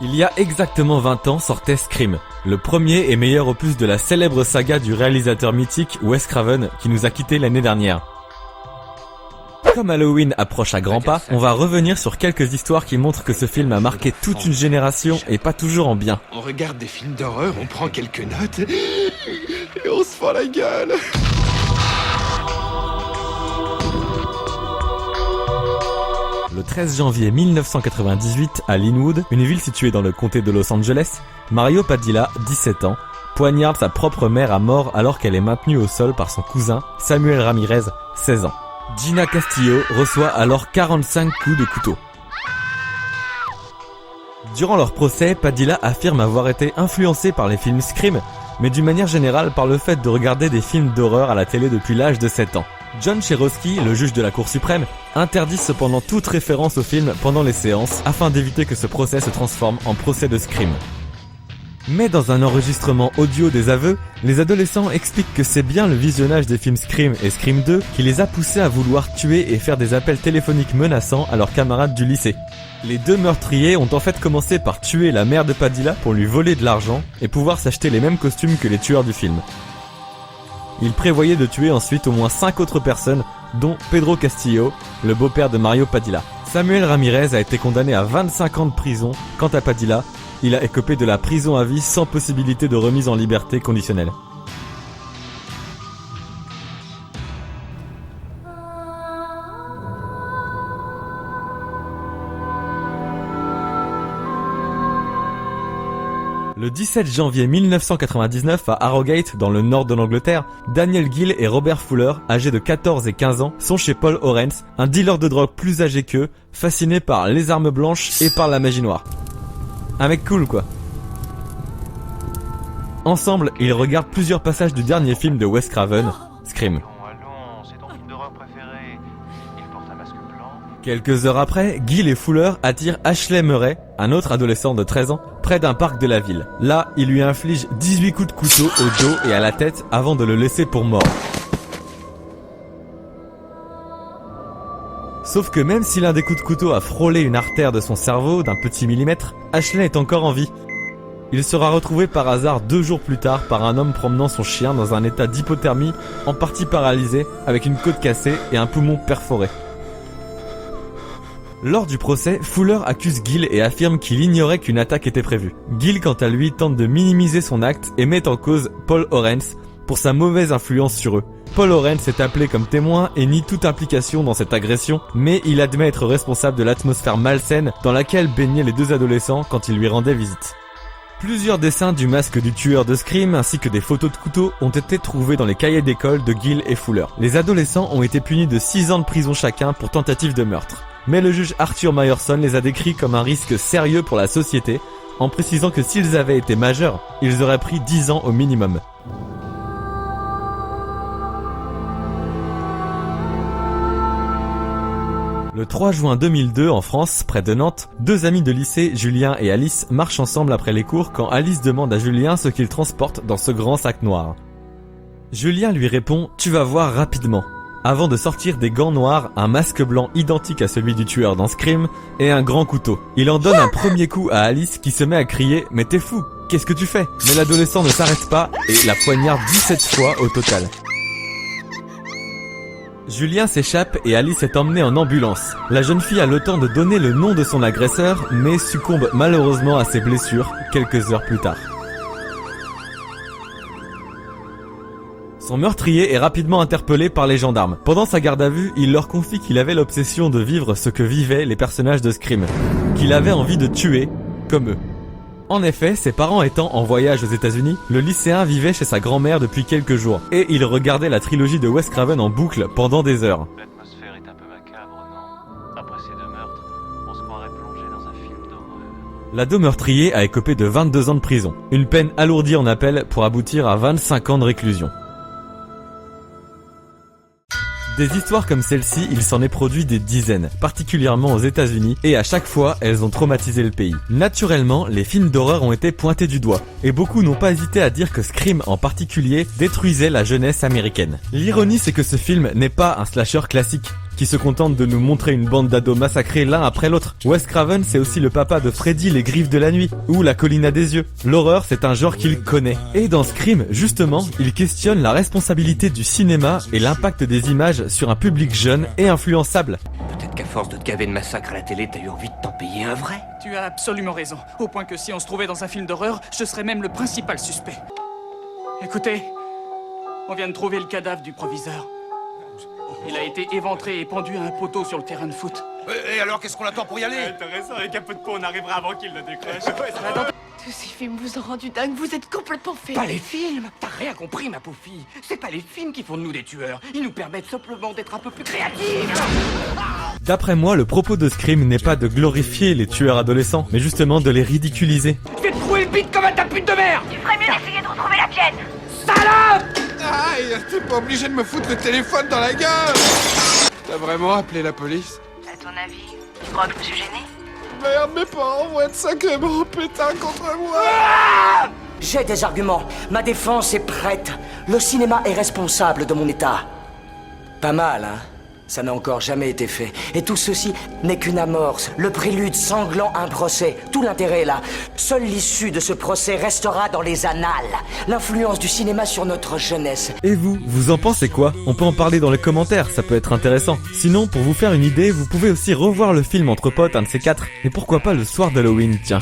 Il y a exactement 20 ans sortait Scream, le premier et meilleur opus de la célèbre saga du réalisateur mythique Wes Craven qui nous a quittés l'année dernière. Comme Halloween approche à grands pas, on va revenir sur quelques histoires qui montrent que ce film a marqué toute une génération et pas toujours en bien. On regarde des films d'horreur, on prend quelques notes et on se fend la gueule. Le 13 janvier 1998, à Linwood, une ville située dans le comté de Los Angeles, Mario Padilla, 17 ans, poignarde sa propre mère à mort alors qu'elle est maintenue au sol par son cousin, Samuel Ramirez, 16 ans. Gina Castillo reçoit alors 45 coups de couteau. Durant leur procès, Padilla affirme avoir été influencé par les films Scream, mais d'une manière générale par le fait de regarder des films d'horreur à la télé depuis l'âge de 7 ans. John Cherosky, le juge de la Cour suprême, interdit cependant toute référence au film pendant les séances afin d'éviter que ce procès se transforme en procès de Scream. Mais dans un enregistrement audio des aveux, les adolescents expliquent que c'est bien le visionnage des films Scream et Scream 2 qui les a poussés à vouloir tuer et faire des appels téléphoniques menaçants à leurs camarades du lycée. Les deux meurtriers ont en fait commencé par tuer la mère de Padilla pour lui voler de l'argent et pouvoir s'acheter les mêmes costumes que les tueurs du film. Ils prévoyaient de tuer ensuite au moins 5 autres personnes, dont Pedro Castillo, le beau-père de Mario Padilla. Samuel Ramirez a été condamné à 25 ans de prison. Quant à Padilla, il a écopé de la prison à vie sans possibilité de remise en liberté conditionnelle. Le 17 janvier 1999 à Harrogate, dans le nord de l'Angleterre, Daniel Gill et Robert Fuller, âgés de 14 et 15 ans, sont chez Paul Orens, un dealer de drogue plus âgé qu'eux, fasciné par les armes blanches et par la magie noire. Un mec cool quoi. Ensemble, ils regardent plusieurs passages du dernier film de Wes Craven, Scream. Quelques heures après, Gill et Fuller attirent Ashley Murray, un autre adolescent de 13 ans, près d'un parc de la ville. Là, il lui inflige 18 coups de couteau au dos et à la tête avant de le laisser pour mort. Sauf que même si l'un des coups de couteau a frôlé une artère de son cerveau d'un petit millimètre, Ashley est encore en vie. Il sera retrouvé par hasard 2 jours plus tard par un homme promenant son chien dans un état d'hypothermie, en partie paralysé, avec une côte cassée et un poumon perforé. Lors du procès, Fuller accuse Gill et affirme qu'il ignorait qu'une attaque était prévue. Gill, quant à lui, tente de minimiser son acte et met en cause Paul Orens pour sa mauvaise influence sur eux. Paul Orens est appelé comme témoin et nie toute implication dans cette agression, mais il admet être responsable de l'atmosphère malsaine dans laquelle baignaient les deux adolescents quand ils lui rendaient visite. Plusieurs dessins du masque du tueur de Scream ainsi que des photos de couteaux ont été trouvés dans les cahiers d'école de Gill et Fuller. Les adolescents ont été punis de 6 ans de prison chacun pour tentative de meurtre. Mais le juge Arthur Meyerson les a décrits comme un risque sérieux pour la société, en précisant que s'ils avaient été majeurs, ils auraient pris 10 ans au minimum. Le 3 juin 2002, en France, près de Nantes, 2 amis de lycée, Julien et Alice, marchent ensemble après les cours quand Alice demande à Julien ce qu'il transporte dans ce grand sac noir. Julien lui répond « Tu vas voir rapidement », avant de sortir des gants noirs, un masque blanc identique à celui du tueur dans Scream et un grand couteau. Il en donne un premier coup à Alice qui se met à crier « Mais t'es fou, qu'est-ce que tu fais ?» Mais l'adolescent ne s'arrête pas et la poignarde 17 fois au total. Julien s'échappe et Alice est emmenée en ambulance. La jeune fille a le temps de donner le nom de son agresseur, mais succombe malheureusement à ses blessures quelques heures plus tard. Son meurtrier est rapidement interpellé par les gendarmes. Pendant sa garde à vue, il leur confie qu'il avait l'obsession de vivre ce que vivaient les personnages de Scream, qu'il avait envie de tuer, comme eux. En effet, ses parents étant en voyage aux États-Unis, le lycéen vivait chez sa grand-mère depuis quelques jours, et il regardait la trilogie de Wes Craven en boucle pendant des heures. L'atmosphère est un peu macabre, non? Après ces 2 meurtres, on se croirait plongé dans un film d'horreur. L'ado meurtrier a écopé de 22 ans de prison, une peine alourdie en appel pour aboutir à 25 ans de réclusion. Des histoires comme celle-ci, il s'en est produit des dizaines, particulièrement aux États-Unis, et à chaque fois, elles ont traumatisé le pays. Naturellement, les films d'horreur ont été pointés du doigt, et beaucoup n'ont pas hésité à dire que Scream en particulier détruisait la jeunesse américaine. L'ironie, c'est que ce film n'est pas un slasher classique, qui se contente de nous montrer une bande d'ados massacrés l'un après l'autre. Wes Craven, c'est aussi le papa de Freddy, les griffes de la nuit, ou la colline à des yeux. L'horreur, c'est un genre qu'il connaît. Et dans Scream, justement, il questionne la responsabilité du cinéma et l'impact des images sur un public jeune et influençable. Peut-être qu'à force de te gaver de massacres à la télé, t'as eu envie de t'en payer un vrai. Tu as absolument raison, au point que si on se trouvait dans un film d'horreur, je serais même le principal suspect. Écoutez, on vient de trouver le cadavre du proviseur. Il a été éventré et pendu à un poteau sur le terrain de foot. Et alors, qu'est-ce qu'on attend pour y aller? T'as raison, avec un peu de peau, on arrivera avant qu'il le décroche. Tous ces films vous ont rendu dingue, vous êtes complètement fait. Pas les films. T'as rien compris, ma pauvre fille. C'est pas les films qui font de nous des tueurs. Ils nous permettent simplement d'être un peu plus créatifs. D'après moi, le propos de Scream n'est pas de glorifier les tueurs adolescents, mais justement de les ridiculiser. Je vais te trouver le bide comme un tapis de mer. Tu ferais mieux d'essayer de retrouver la tienne. Salope! Aïe, t'es pas obligé de me foutre le téléphone dans la gueule. T'as vraiment appelé la police? À ton avis, tu crois que je me suis gêné? Merde, mes parents vont être sacrément pétins contre moi. J'ai des arguments. Ma défense est prête. Le cinéma est responsable de mon état. Pas mal, hein? Ça n'a encore jamais été fait. Et tout ceci n'est qu'une amorce, le prélude sanglant à un procès. Tout l'intérêt est là. Seule l'issue de ce procès restera dans les annales. L'influence du cinéma sur notre jeunesse. Et vous en pensez quoi? On peut en parler dans les commentaires, ça peut être intéressant. Sinon, pour vous faire une idée, vous pouvez aussi revoir le film entre potes, un de ces quatre. Et pourquoi pas le soir d'Halloween, tiens.